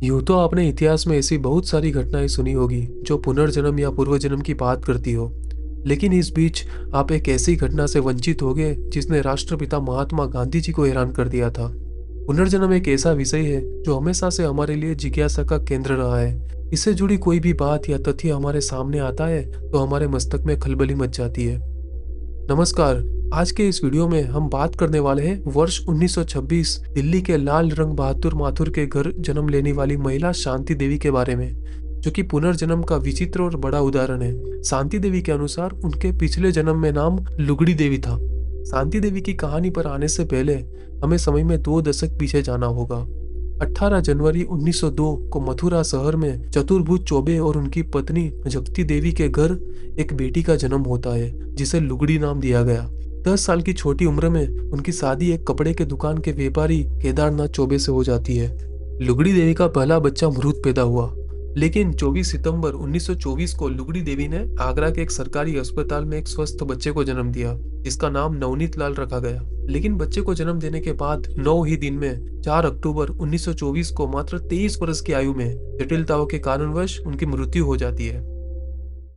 यूं तो आपने इतिहास में ऐसी बहुत सारी घटनाएं सुनी होगी जो पुनर्जन्म या पूर्वजन्म की बात करती हो। लेकिन इस बीच आप एक ऐसी घटना से वंचित हो गए जिसने राष्ट्रपिता महात्मा गांधी जी को हैरान कर दिया था। पुनर्जन्म एक ऐसा विषय है जो हमेशा से हमारे लिए जिज्ञासा का केंद्र रहा है। इससे जुड़ी कोई भी बात या तथ्य हमारे सामने आता है तो हमारे मस्तक में खलबली मच जाती है। नमस्कार। आज के इस वीडियो में हम बात करने वाले हैं वर्ष 1926 दिल्ली के लाल रंग बहादुर माथुर के घर जन्म लेने वाली महिला शांति देवी के बारे में, जो कि पुनर्जन्म का विचित्र और बड़ा उदाहरण है। शांति देवी के अनुसार उनके पिछले जन्म में नाम लुगड़ी देवी था। शांति देवी की कहानी पर आने से पहले हमें समय में 2 दशक पीछे जाना होगा। 18 जनवरी 1902 को मथुरा शहर में चतुर्भुज चौबे और उनकी पत्नी जगती देवी के घर एक बेटी का जन्म होता है जिसे लुगड़ी नाम दिया गया। 10 साल की छोटी उम्र में उनकी शादी एक कपड़े के दुकान के व्यापारी केदारनाथ चौबे से हो जाती है। लुगड़ी देवी का पहला बच्चा मृत पैदा हुआ, लेकिन 24 सितंबर 1924 को लुगड़ी देवी ने आगरा के एक सरकारी अस्पताल में एक स्वस्थ बच्चे को जन्म दिया जिसका नाम नवनीत लाल रखा गया। लेकिन बच्चे को जन्म देने के बाद 9 ही दिन में 4 अक्टूबर 1924 को मात्र 23 वर्ष की आयु में जटिलताओं के कारणवश उनकी मृत्यु हो जाती है।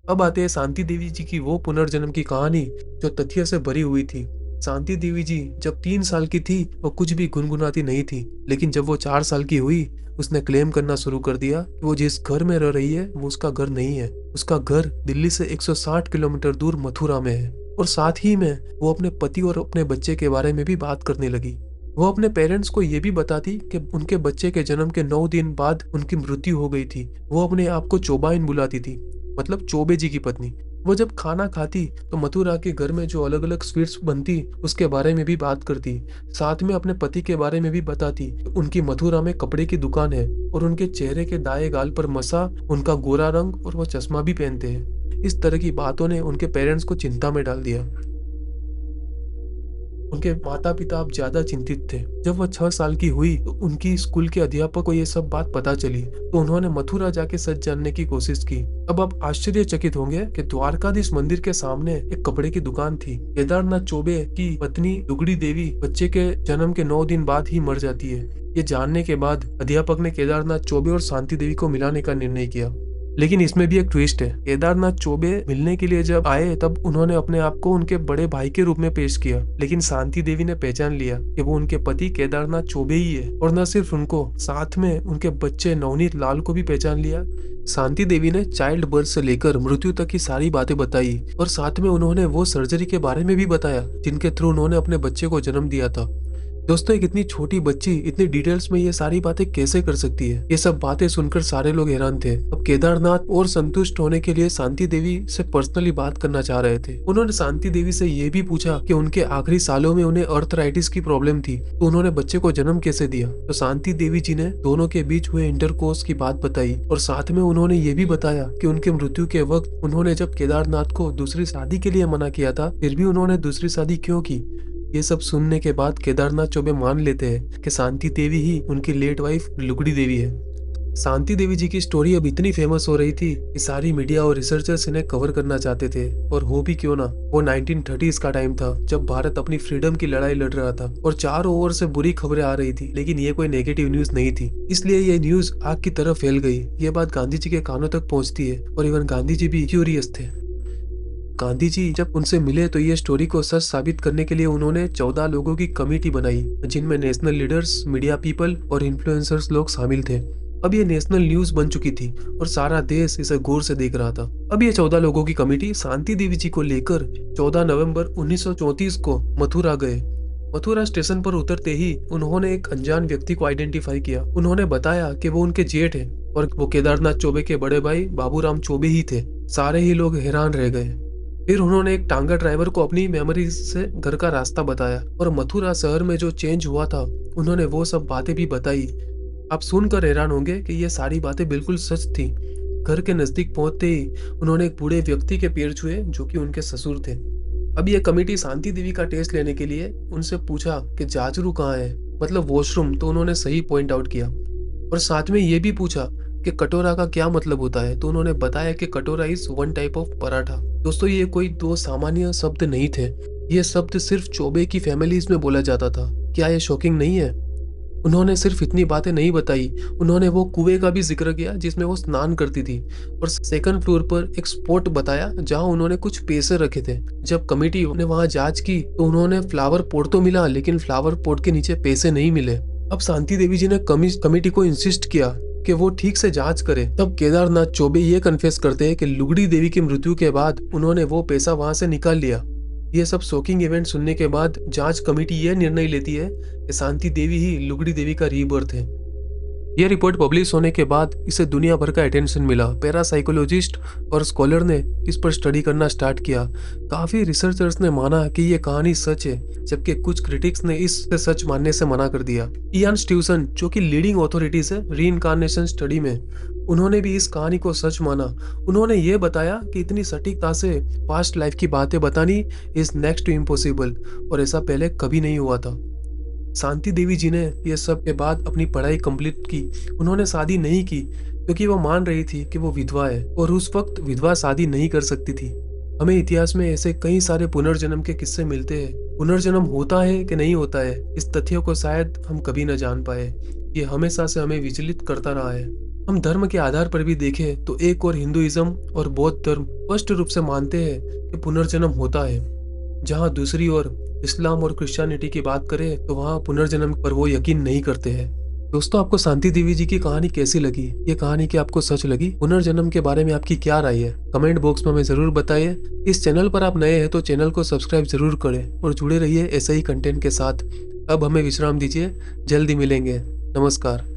अब आते हैं शांति देवी जी की वो पुनर्जन्म की कहानी जो तथ्य से भरी हुई थी। शांति देवी जी जब 3 साल की थी वो कुछ भी गुनगुनाती नहीं थी, लेकिन जब वो 4 साल की हुई उसने क्लेम करना शुरू कर दिया कि वो जिस घर में रह रही है वो उसका घर नहीं है। उसका घर दिल्ली से 160 किलोमीटर दूर मथुरा में है। और साथ ही में वो अपने पति और अपने बच्चे के बारे में भी बात करने लगी। वो अपने पेरेंट्स को ये भी बताती कि उनके बच्चे के जन्म के 9 दिन बाद उनकी मृत्यु हो गई थी। वो अपने आप को चौबाइन बुलाती थी, मतलब चौबे जी की पत्नी। वो जब खाना खाती तो मथुरा के घर में जो अलग अलग स्वीट्स बनती उसके बारे में भी बात करती। साथ में अपने पति के बारे में भी बताती। उनकी मथुरा में कपड़े की दुकान है और उनके चेहरे के दाएं गाल पर मसा उनका गोरा रंग और वो चश्मा भी पहनते हैं। इस तरह की बातों ने उनके पेरेंट्स को चिंता में डाल दिया। उनके माता पिता अब ज्यादा चिंतित थे। जब वह 6 साल की हुई तो उनकी स्कूल के अध्यापक को ये सब बात पता चली तो उन्होंने मथुरा जाके सच जानने की कोशिश की। अब आप आश्चर्यचकित होंगे कि द्वारकाधीश मंदिर के सामने एक कपड़े की दुकान थी। केदारनाथ चौबे की पत्नी लुगड़ी देवी बच्चे के जन्म के 9 दिन बाद ही मर जाती है। ये जानने के बाद अध्यापक ने केदारनाथ चौबे और शांति देवी को मिलाने का निर्णय किया। लेकिन इसमें भी एक ट्विस्ट है। केदारनाथ चौबे मिलने के लिए जब आए तब उन्होंने अपने आप को उनके बड़े भाई के रूप में पेश किया, लेकिन शांति देवी ने पहचान लिया कि वो उनके पति केदारनाथ चौबे ही है। और न सिर्फ उनको, साथ में उनके बच्चे नवनीत लाल को भी पहचान लिया। शांति देवी ने चाइल्ड बर्थ से लेकर मृत्यु तक की सारी बातें बताई और साथ में उन्होंने वो सर्जरी के बारे में भी बताया जिनके थ्रू उन्होंने अपने बच्चे को जन्म दिया था। दोस्तों, एक इतनी छोटी बच्ची इतनी डिटेल्स में ये सारी बातें कैसे कर सकती है? ये सब बातें सुनकर सारे लोग हैरान थे। अब केदारनाथ और संतुष्ट होने के लिए शांति देवी से पर्सनली बात करना चाह रहे थे। उन्होंने शांति देवी से ये भी पूछा कि उनके आखिरी सालों में उन्हें अर्थराइटिस की प्रॉब्लम थी तो उन्होंने बच्चे को जन्म कैसे दिया। तो शांति देवी जी ने दोनों के बीच हुए इंटरकोर्स की बात बताई और साथ में उन्होंने ये भी बताया कि उनके मृत्यु के वक्त उन्होंने जब केदारनाथ को दूसरी शादी के लिए मना किया था फिर भी उन्होंने दूसरी शादी क्यों की। ये सब सुनने के बाद केदारनाथ चौबे मान लेते हैं कि शांति देवी ही उनकी लेट वाइफ लुगड़ी देवी है। शांति देवी जी की स्टोरी अब इतनी फेमस हो रही थी कि सारी मीडिया और रिसर्चर्स इन्हें कवर करना चाहते थे। और हो भी क्यों ना, वो 1930s का टाइम था जब भारत अपनी फ्रीडम की लड़ाई लड़ रहा था और चारों ओर से बुरी खबरें आ रही थी, लेकिन ये कोई नेगेटिव न्यूज नहीं थी। इसलिए ये न्यूज आग की तरह फैल गई। ये बात गांधी जी के कानों तक पहुंचती है और इवन गांधी जी भी क्यूरियस थे। गांधी जी जब उनसे मिले तो ये स्टोरी को सच साबित करने के लिए उन्होंने 14 लोगों की कमेटी बनाई जिनमें नेशनल लीडर्स, मीडिया पीपल और इन्फ्लुएंसर्स लोग शामिल थे। अब ये नेशनल न्यूज बन चुकी थी और सारा देश इसे गौर से देख रहा था। अब ये 14 लोगों की कमेटी शांति देवी जी को लेकर 14 नवंबर 1934 को मथुरा गए। मथुरा स्टेशन पर उतरते ही उन्होंने एक अनजान व्यक्ति को आइडेंटिफाई किया। उन्होंने बताया कि वो उनके जेठ है और वो केदारनाथ चौबे के बड़े भाई बाबूराम चौबे ही थे। सारे ही लोग हैरान रह गए। फिर उन्होंने एक टांगा ड्राइवर को अपनी मेमोरी से घर का रास्ता बताया और मथुरा शहर में जो चेंज हुआ था उन्होंने वो सब बातें भी बताई। आप सुनकर हैरान होंगे कि ये सारी बातें बिल्कुल सच थी। घर के नजदीक पहुंचते ही उन्होंने एक बूढ़े व्यक्ति के पैर छुए जो कि उनके ससुर थे। अब ये कमेटी शांति देवी का टेस्ट लेने के लिए उनसे पूछा कि जाजरू कहाँ है, मतलब वॉशरूम, तो उन्होंने सही पॉइंट आउट किया। और साथ में ये भी पूछा कि कटोरा का क्या मतलब होता है, तो उन्होंने बताया कि कटोरा is one type of paratha. दोस्तों, ये कोई दो सामान्य शब्द नहीं थे। ये शब्द सिर्फ चौबे की फैमिलीज में बोला जाता था। क्या ये शॉकिंग नहीं है? उन्होंने सिर्फ इतनी बातें नहीं बताई, उन्होंने वो कुएं का भी जिक्र किया जिसमें वो स्नान करती थी, और सेकंड फ्लोर पर एक स्पॉट बताया जहां उन्होंने कुछ पैसे रखे थे। जब कमिटी ने वहां जांच की तो उन्होंने फ्लावर पॉट तो मिला, लेकिन फ्लावर पॉट के नीचे पैसे नहीं मिले। अब शांति देवी जी ने कमिटी को इंसिस्ट किया कि वो ठीक से जांच करे। तब केदारनाथ चौबे ये कन्फेस करते हैं कि लुगड़ी देवी की मृत्यु के बाद उन्होंने वो पैसा वहां से निकाल लिया। ये सब शॉकिंग इवेंट सुनने के बाद जांच कमेटी यह निर्णय लेती है कि शांति देवी ही लुगड़ी देवी का रीबर्थ है। ये रिपोर्ट पब्लिश होने के बाद इसे दुनिया भर का अटेंशन मिला। पैरासाइकोलॉजिस्ट और स्कॉलर ने इस पर स्टडी करना स्टार्ट किया। काफी रिसर्चर्स ने माना कि ये कहानी सच है, जबकि कुछ क्रिटिक्स ने इससे सच मानने से मना कर दिया। इयान स्टीवसन, जो कि लीडिंग अथॉरिटीज है रीइंकार्नेशन स्टडी में, उन्होंने भी इस कहानी को सच माना। उन्होंने ये बताया कि इतनी सटीकता से पास्ट लाइफ की बातें बतानी इज नेक्स्ट टू इम्पॉसिबल, और ऐसा पहले कभी नहीं हुआ था। शांति देवी जी ने यह सब के बाद अपनी पढ़ाई कंप्लीट की। उन्होंने शादी नहीं की क्योंकि वो मान रही थी कि वो विधवा है, और उस वक्त विधवा शादी नहीं कर सकती थी। हमें इतिहास में ऐसे कई सारे पुनर्जन्म के किस्से मिलते हैं। पुनर्जन्म होता है कि नहीं होता है, इस तथ्य को शायद हम कभी न जान पाए। ये हमेशा से हमें विचलित करता रहा है। हम धर्म के आधार पर भी देखें तो एक और हिंदुइज्म और बौद्ध धर्म स्पष्ट रूप से मानते हैं कि पुनर्जन्म होता है, जहां दूसरी ओर इस्लाम और क्रिश्चियनिटी की बात करें तो वहां पुनर्जन्म पर वो यकीन नहीं करते हैं। दोस्तों, आपको शांति देवी जी की कहानी कैसी लगी? ये कहानी क्या आपको सच लगी? पुनर्जन्म के बारे में आपकी क्या राय है? कमेंट बॉक्स में हमें जरूर बताइए। इस चैनल पर आप नए हैं तो चैनल को सब्सक्राइब जरूर करें और जुड़े रहिए ऐसे ही कंटेंट के साथ। अब हमें विश्राम दीजिए, जल्दी मिलेंगे। नमस्कार।